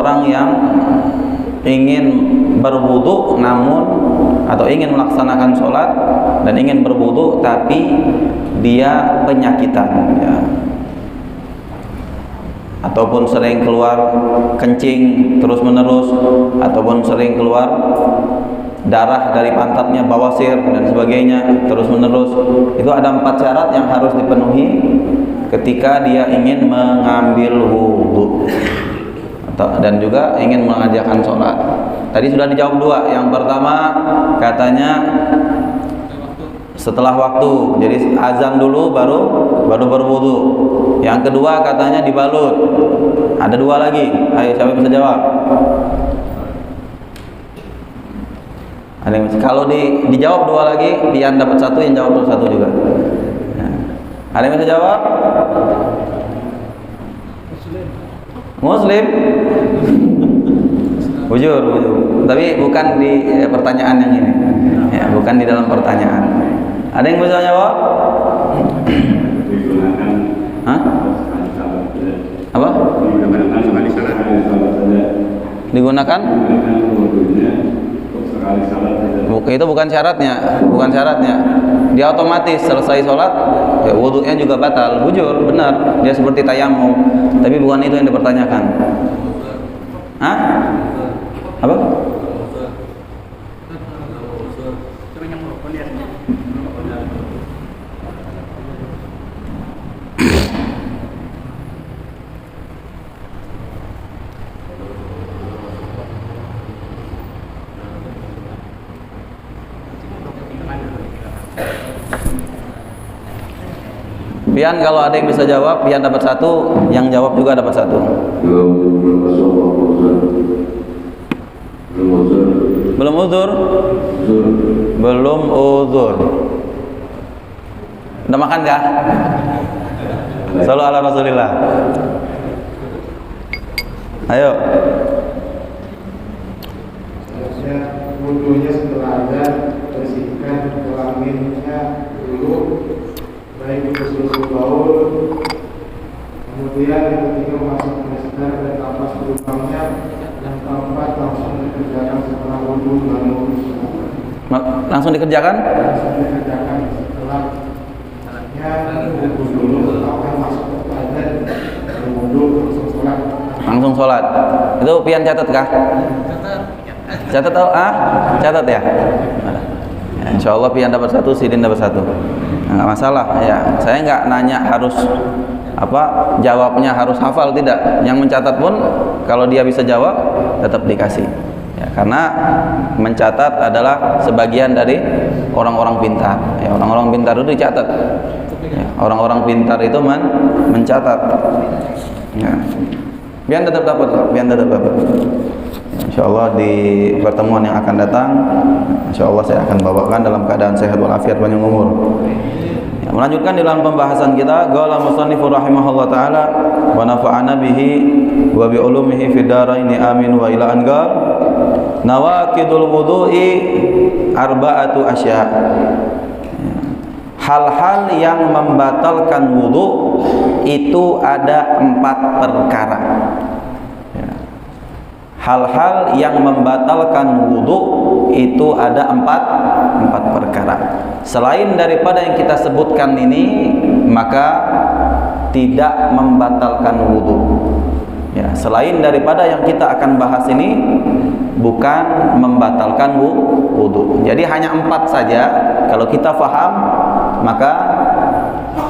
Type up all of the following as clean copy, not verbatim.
orang yang ingin berwudu namun atau ingin melaksanakan sholat dan ingin berwudu tapi dia penyakitan, ya, ataupun sering keluar kencing terus menerus, ataupun sering keluar darah dari pantatnya, bawasir dan sebagainya terus menerus. Itu ada 4 syarat yang harus dipenuhi ketika dia ingin mengambil wudu dan juga ingin mengerjakan sholat. Tadi sudah dijawab 2. Yang pertama katanya setelah waktu, jadi azan dulu baru berwudu. Yang kedua katanya dibalut. Ada 2 lagi. Ayo, siapa yang bisa jawab? Ada yang bisa. Kalau dijawab 2 lagi, Pian dapat 1, yang jawab 1 juga. Ada yang bisa jawab? Muslim. Bujur. Tapi bukan di pertanyaan yang ini. Ya, bukan di dalam pertanyaan. Ada yang bisa jawab? Hah? Apa? Digunakan? Itu bukan syaratnya. Dia otomatis selesai sholat, ya, wudunya juga batal. Bujur, benar. Dia seperti tayamum. Tapi bukan itu yang dipertanyakan. Hah? Apa? Pian, kalau ada yang bisa jawab, Pian dapat 1, yang jawab juga dapat 1. Belum uzur? Belum uzur. Udah makan kah? Shallu ala Rasulillah. Ayo. Wudunya setelah ada bersihkan kelaminnya dulu, baik itu susu baul, kemudian yang ketiga masuk mester dan nafas berubahnya, yang keempat langsung dikerjakan setelah wudu lalu Langsung dikerjakan? Setelahnya wudu dulu atau masuk ke toilet wudu langsung sholat. Langsung sholat. Itu Pian catat kah? Catat catat ya. Insya Allah Pian dapat 1, Sidin dapat 1. Nggak masalah ya. Saya nggak nanya harus jawabnya harus hafal, tidak. Yang mencatat pun kalau dia bisa jawab tetap dikasih. Ya, karena mencatat adalah sebagian dari orang-orang pintar. Ya, orang-orang pintar itu dicatat. Ya, orang-orang pintar itu mencatat. Ya. Pian tetap dapat. Insya Allah di pertemuan yang akan datang, Insya Allah saya akan bawakan dalam keadaan sehat walafiat panjang umur. Ya, melanjutkan di dalam pembahasan kita, qala musannifur rahimahullah taala wa nafa'ana bihi wa bi ulumihi fid dharain amin wa ila anqal. Nawaqidul wudu'i arba'atu asya. Hal-hal yang membatalkan wudu itu ada 4 perkara. Hal-hal yang membatalkan wudu itu ada 4 perkara. Selain daripada yang kita sebutkan ini, maka tidak membatalkan wudu. Ya, selain daripada yang kita akan bahas ini, bukan membatalkan wudu. Jadi hanya 4 saja. Kalau kita paham, maka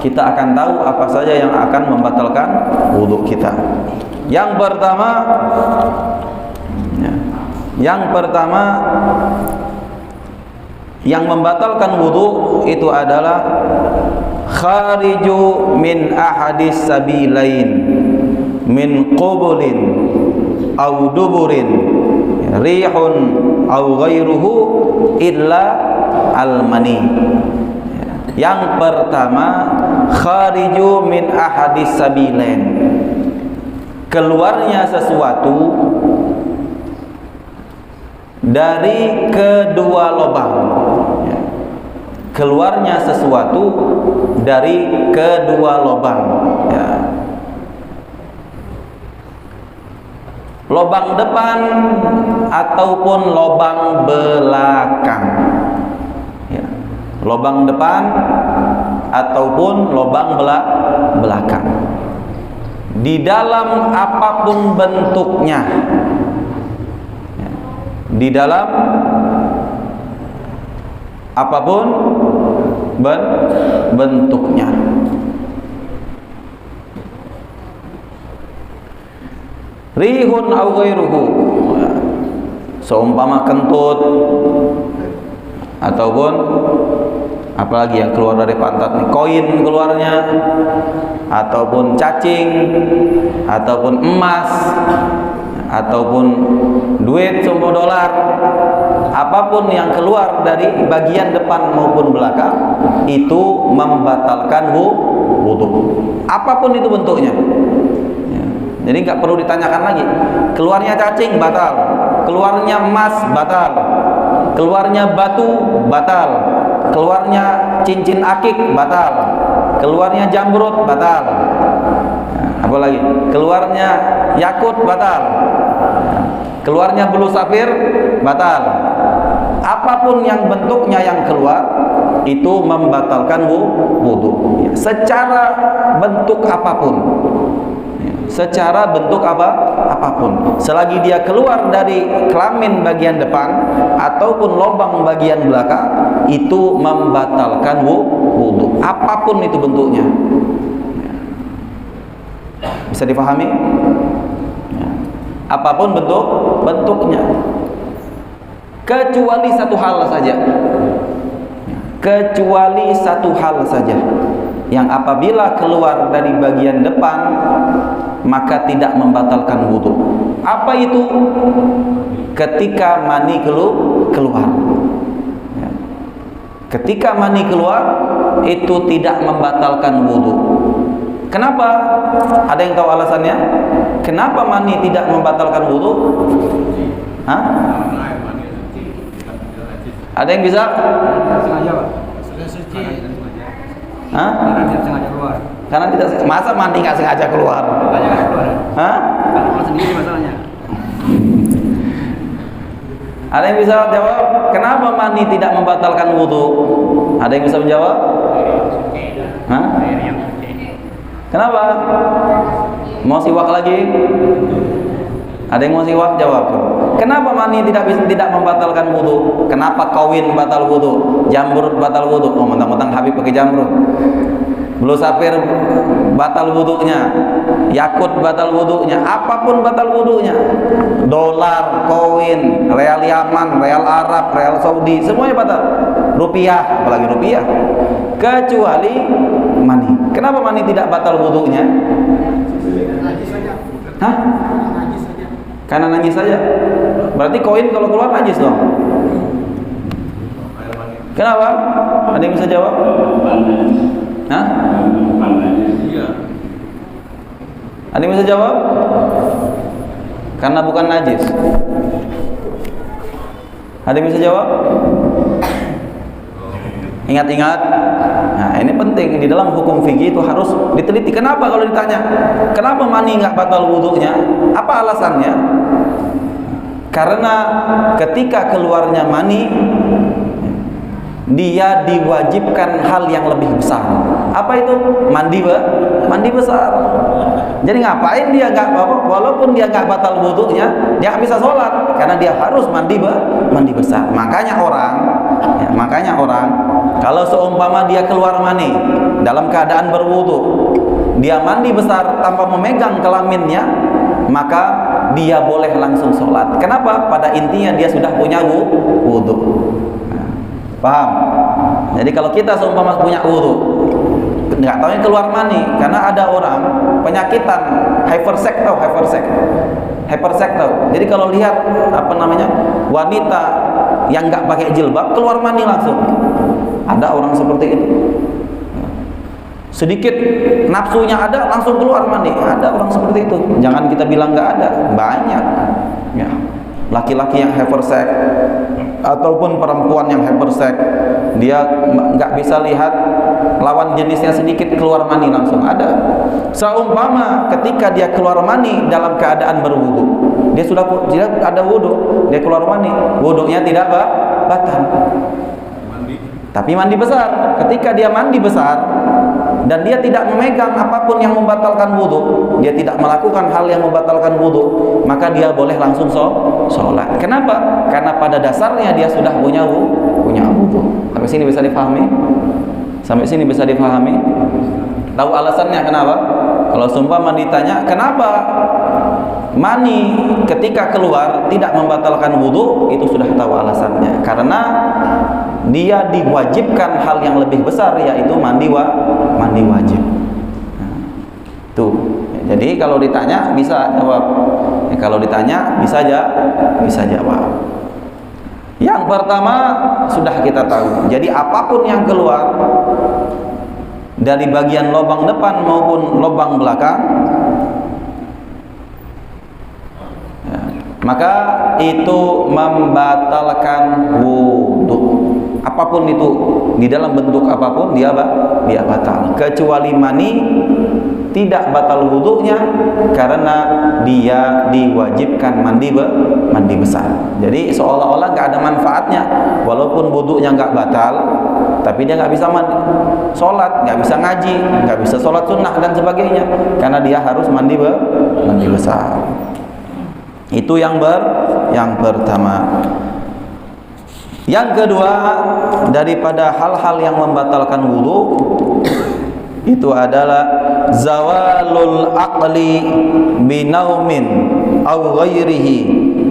kita akan tahu apa saja yang akan membatalkan wudu kita. Yang pertama yang membatalkan wudu itu adalah khariju min ahadis sabilain min qubulin au duburin rihun au ghairuhu illa al-mani. Yang pertama, khariju min ahadis sabilain, keluarnya sesuatu dari kedua lubang. Keluarnya sesuatu dari kedua lubang. Ya. lobang depan ataupun lobang belakang. Ya. Lobang depan ataupun lobang belakang. Di dalam apapun bentuknya. Ya. Di dalam apapun bentuknya. Rihun au ghairuhu, seumpama kentut ataupun apalagi yang keluar dari pantat nih, koin keluarnya, ataupun cacing, ataupun emas, ataupun duit seumpama dolar, apapun yang keluar dari bagian depan maupun belakang itu membatalkan wudu. Apapun itu bentuknya. Jadi nggak perlu ditanyakan lagi. Keluarnya cacing batal, keluarnya emas batal, keluarnya batu batal, keluarnya cincin akik batal, keluarnya jamrut batal. Apalagi keluarnya yakut batal, keluarnya bulu safir batal. Apapun yang bentuknya yang keluar itu membatalkan wudu. Secara bentuk apapun. Secara bentuk apapun, selagi dia keluar dari kelamin bagian depan ataupun lubang bagian belakang, itu membatalkan wudu. Apapun itu bentuknya. Bisa dipahami? Apapun bentuknya, kecuali satu hal saja. Kecuali satu hal saja, yang apabila keluar dari bagian depan maka tidak membatalkan wudu. Apa itu? Ketika mani keluar. Ketika mani keluar itu tidak membatalkan wudu. Kenapa? Ada yang tahu alasannya? Kenapa mani tidak membatalkan wudu? Hah? Ada yang bisa? Sengaja, Pak. Suci. Hah? Karena tidak sengaja keluar. Karena tidak, masa mandi nggak sengaja keluar? Makanya nggak keluar. Hah? Kan keluar sendiri masalahnya. Ada yang bisa jawab? Kenapa mandi tidak membatalkan wudu? Ada yang bisa menjawab? Hah? Kenapa? Mau siwak lagi? Ada yang mau siwak? Jawab. Kenapa mani tidak membatalkan wudu? Kenapa kawin batal wudu? Jamrut batal wudu? Oh, mentang-mentang Habib pakai jamrut. Bulu safir batal wudunya, yakut batal wudunya, apapun batal wudunya. Dolar, koin, real Yaman, real Arab, real Saudi, semuanya batal. Rupiah, apalagi rupiah. Kecuali mani. Kenapa mani tidak batal wudunya? Hah? Karena najis saja. Berarti koin kalau keluar najis dong. Kenapa? Ada yang bisa jawab? Hah? Ada yang bisa jawab? Karena bukan najis. Ada yang bisa jawab? Ingat-ingat. Nah, ini penting di dalam hukum fikih itu harus diteliti. Kenapa kalau ditanya, kenapa mani nggak batal wudunya? Apa alasannya? Karena ketika keluarnya mani, dia diwajibkan hal yang lebih besar. Apa itu? Mandi besar. Jadi ngapain dia nggak, walaupun dia nggak batal wudunya, dia nggak bisa sholat karena dia harus mandi besar. Makanya orang kalau seumpama dia keluar mani dalam keadaan berwudu, dia mandi besar tanpa memegang kelaminnya, maka dia boleh langsung sholat. Kenapa? Pada intinya dia sudah punya wudu. Paham? Jadi kalau kita seumpama punya wudu, nggak tahu yang keluar mani, karena ada orang penyakitan hypersek tahu. Jadi kalau lihat wanita yang nggak pakai jilbab keluar mani langsung, ada orang seperti itu. Sedikit nafsunya ada langsung keluar mani, ada orang seperti itu. Jangan kita bilang nggak ada, banyak. Ya. Laki-laki yang hypersek ataupun perempuan yang hypersek, dia nggak bisa lihat lawan jenisnya sedikit keluar mani langsung ada. Seumpama ketika dia keluar mani dalam keadaan berwudu, dia ada wudu, dia keluar mani, wudunya tidak batal. Tapi mandi besar, ketika dia mandi besar dan dia tidak memegang apapun yang membatalkan wudu, dia tidak melakukan hal yang membatalkan wudu, maka dia boleh langsung sholat. Kenapa? Karena pada dasarnya dia sudah punya wudu. Sampai sini bisa dipahami? Sampai sini bisa dipahami? Tahu alasannya kenapa? Kalau seumpama ditanya, kenapa mani ketika keluar tidak membatalkan wudu, itu sudah tahu alasannya. Karena dia diwajibkan hal yang lebih besar, yaitu mandi wajib. Nah, tuh. Jadi kalau ditanya bisa jawab. Kalau ditanya bisa jawab. Yang pertama sudah kita tahu. Jadi apapun yang keluar dari bagian lubang depan maupun lubang belakang, ya, maka itu membatalkan wudu. Apapun itu, di dalam bentuk apapun dia batal. Kecuali mani tidak batal wudunya karena dia diwajibkan mandi besar. Jadi seolah-olah nggak ada manfaatnya, walaupun wudunya nggak batal, tapi dia nggak bisa sholat, nggak bisa ngaji, nggak bisa sholat sunnah dan sebagainya, karena dia harus mandi besar. Itu yang pertama. Yang kedua, daripada hal-hal yang membatalkan wudu itu adalah zawalul aqli binaumin aw ghairihi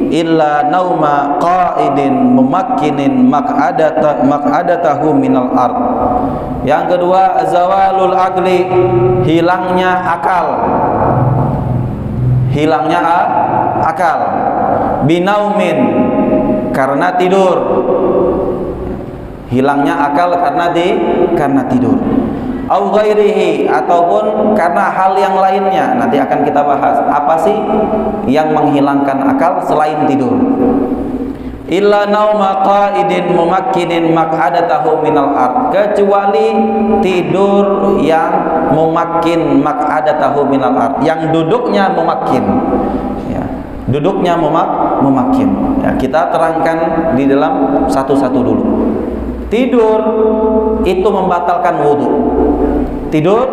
illa nauma qa'idin mumakkinin maq'adatahu minal ard. Yang kedua, zawalul aqli, hilangnya akal binaumin, karena tidur. Hilangnya akal karena tidur. Au ghairihi, ataupun karena hal yang lainnya. Nanti akan kita bahas apa sih yang menghilangkan akal selain tidur. Illa nauma qa'idin mumakkinin maq'adatahu minal ard, kecuali tidur yang mumakkin maq'adatahu minal ard, yang duduknya mumakkin. Ya, duduknya mumakkin. Ya, kita terangkan di dalam satu-satu dulu. Tidur itu membatalkan wudu. Tidur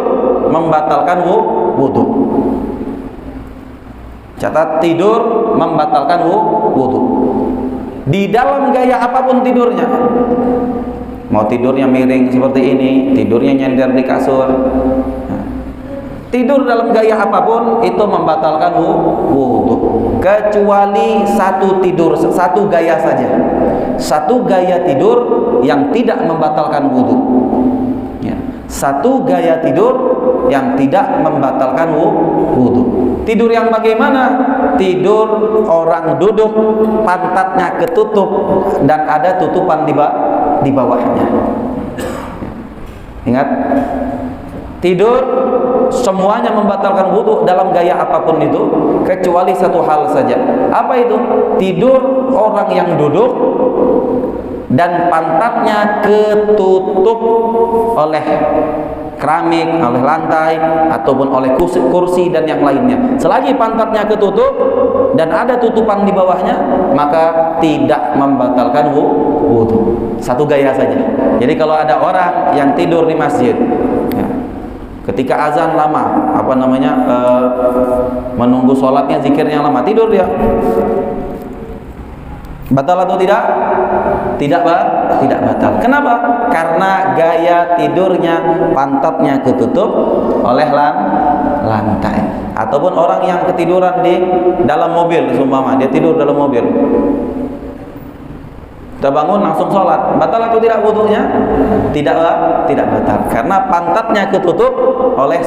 membatalkan wudu. Catat, tidur membatalkan wudu. Di dalam gaya apapun tidurnya. Mau tidurnya miring seperti ini, tidurnya nyender di kasur. Tidur dalam gaya apapun itu membatalkan wudu, kecuali satu gaya saja. Satu gaya tidur yang tidak membatalkan wudu. Ya. Satu gaya tidur yang tidak membatalkan wudu. Tidur yang bagaimana? Tidur orang duduk, pantatnya ketutup dan ada tutupan di bawahnya. Ingat, tidur semuanya membatalkan wudu dalam gaya apapun itu, kecuali satu hal saja. Apa itu? Tidur orang yang duduk dan pantatnya ketutup oleh keramik, oleh lantai, ataupun oleh kursi dan yang lainnya. Selagi pantatnya ketutup dan ada tutupan di bawahnya, maka tidak membatalkan wudu. Satu gaya saja. Jadi kalau ada orang yang tidur di masjid, ya, ketika azan lama, menunggu sholatnya, zikirnya lama, tidur dia, batal atau tidak? Tidak batal. Kenapa? Karena gaya tidurnya pantatnya ketutup oleh lantai. Ataupun orang yang ketiduran di dalam mobil, seumpama dia tidur dalam mobil, kita bangun langsung sholat, batal atau tidak wudunya? Tidak batal, karena pantatnya ketutup oleh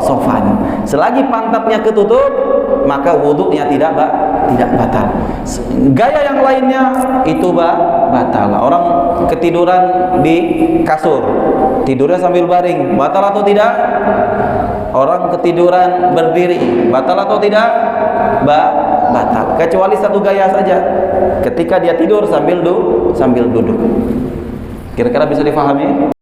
sofan. Selagi pantatnya ketutup, maka wudunya tidak batal. Gaya yang lainnya itu batal. Orang ketiduran di kasur, tidurnya sambil baring, batal atau tidak? Orang ketiduran berdiri, batal atau tidak? Batal. Kecuali satu gaya saja, ketika dia tidur sambil duduk. Kira-kira bisa difahami?